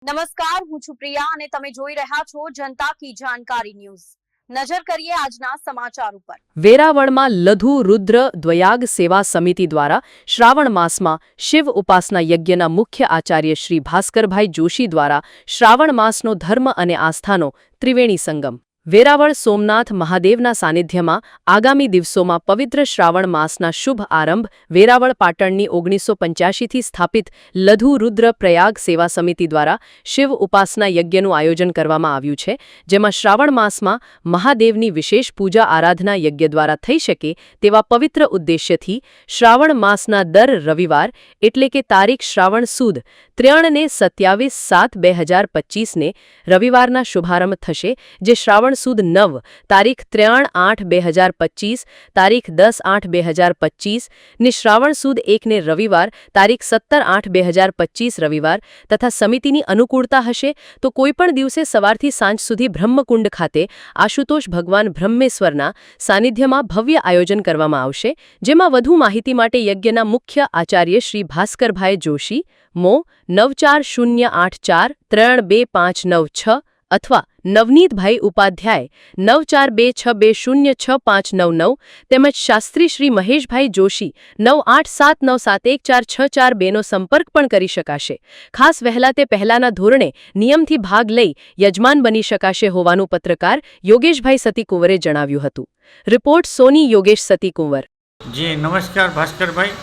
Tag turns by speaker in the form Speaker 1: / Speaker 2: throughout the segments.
Speaker 1: નમસ્કાર, હું છું પ્રિયા અને તમે જોઈ રહ્યા છો જનતા કી જાણકારી ન્યૂઝ। નજર કરીએ આજના સમાચાર ઉપર।
Speaker 2: વેરાવળમાં લઘુ રુદ્ર દ્વયાગ સેવા સમિતિ દ્વારા શ્રાવણ માસમાં શિવ ઉપાસના યજ્ઞના મુખ્ય આચાર્ય શ્રી ભાસ્કરભાઈ જોશી દ્વારા શ્રાવણ માસનો ધર્મ અને આસ્થાનો ત્રિવેણી સંગમ। વેરાવળ સોમનાથ મહાદેવના સાનિધ્યમાં આગામી દિવસોમાં પવિત્ર શ્રાવણ માસના શુભ આરંભ વેરાવળ પાટણની 1985થી સ્થાપિત લઘુ રુદ્ર પ્રયાગ સેવા સમિતિ દ્વારા શિવ ઉપાસના યજ્ઞનું આયોજન કરવામાં આવ્યું છે, જેમાં શ્રાવણ માસમાં મહાદેવની વિશેષ પૂજા આરાધના યજ્ઞ દ્વારા થઈ શકે તેવા પવિત્ર ઉદ્દેશ્યથી શ્રાવણ માસના દર રવિવાર એટલે કે તારીખ શ્રાવણ સુદ 3 ને 27/7/2025 રવિવારના શુભારંભ થશે, જે શ્રાવણ સુદ 9 તારીખ 3/8/2025 તારીખ 10/8/2025 ને શ્રાવણ સુદ 1 ને રવિવાર તારીખ 17/8/2025 રવિવાર તથા સમિતિની અનુકૂળતા હશે તો કોઈપણ દિવસે સવારથી સાંજ સુધી બ્રહ્મકુંડ ખાતે આશુતોષ ભગવાન બ્રહ્મેશ્વરના સાનિધ્યમાં ભવ્ય આયોજન કરવામાં આવશે, જેમાં વધુ માહિતી માટે યજ્ઞના મુખ્ય આચાર્ય શ્રી ભાસ્કરભાઈ જોશી મો 9408432596 અથવા નવનીતભાઈ ઉપાધ્યાય 9426206599 તેમજ શાસ્ત્રી શ્રી મહેશભાઈ જોશી 9879714642 નો સંપર્ક પણ કરી શકાશે। ખાસ વહેલા તે પહેલાના ધોરણે નિયમથી ભાગ લઈ યજમાન બની શકાશે હોવાનું પત્રકાર યોગેશભાઈ સતીકુંવરે જણાવ્યું હતું। રિપોર્ટ સોની યોગેશ સતીકુંવર।
Speaker 3: જી નમસ્કાર ભાસ્કરભાઈ,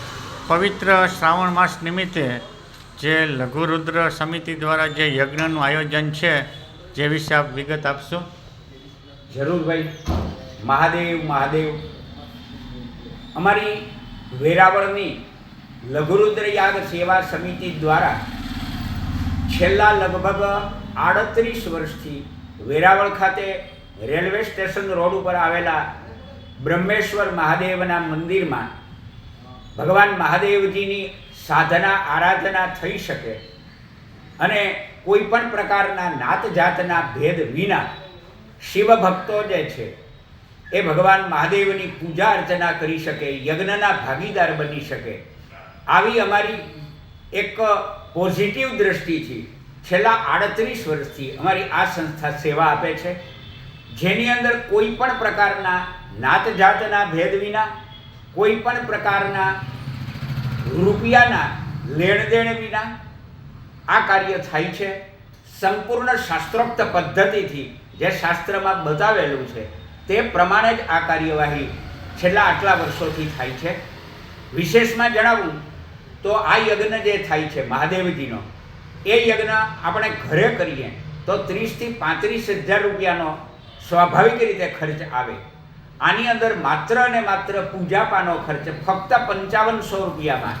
Speaker 3: પવિત્ર શ્રાવણ માસ નિમિત્તે જે લઘુ રુદ્ર સમિતિ દ્વારા જે યજ્ઞનું આયોજન છે જે વિશે આપ વિગત આપશો?
Speaker 4: જરૂર ભાઈ। મહાદેવ મહાદેવ। અમારી વેરાવળની લઘુરુદ્ર યાગ સેવા સમિતિ દ્વારા છેલ્લા લગભગ 38 વર્ષથી વેરાવળ ખાતે રેલવે સ્ટેશન રોડ ઉપર આવેલા બ્રહ્મેશ્વર મહાદેવના મંદિરમાં ભગવાન મહાદેવજીની સાધના આરાધના થઈ શકે અને કોઈ પણ પ્રકારના નાત જાતના ભેદ વિના શિવ ભક્તો જે છે એ ભગવાન મહાદેવની પૂજા અર્ચના કરી શકે, યજ્ઞના ભાગીદાર બની શકે, આવી અમારી એક પોઝિટિવ દ્રષ્ટિથી છેલ્લા 38 વર્ષથી અમારી આ સંસ્થા સેવા આપે છે, જેની અંદર કોઈ પણ પ્રકારના નાત જાતના ભેદ વિના, કોઈ પણ પ્રકારના રૂપિયાના લેણદેણ વિના આ કાર્ય થાય છે। સંપૂર્ણ શાસ્ત્રોક્ત પદ્ધતિથી જે શાસ્ત્રમાં બતાવેલું છે તે પ્રમાણે જ આ કાર્યવાહી છેલ્લા આટલા વર્ષોથી થાય છે। વિશેષમાં જણાવું તો આ યજ્ઞ જે થાય છે મહાદેવજીનો, એ યજ્ઞ આપણે ઘરે કરીએ તો 30 થી 35 હજાર રૂપિયાનો સ્વાભાવિક રીતે ખર્ચ આવે। આની અંદર માત્ર અને માત્ર પૂજાપાનો ખર્ચ ફક્ત 5500 રૂપિયામાં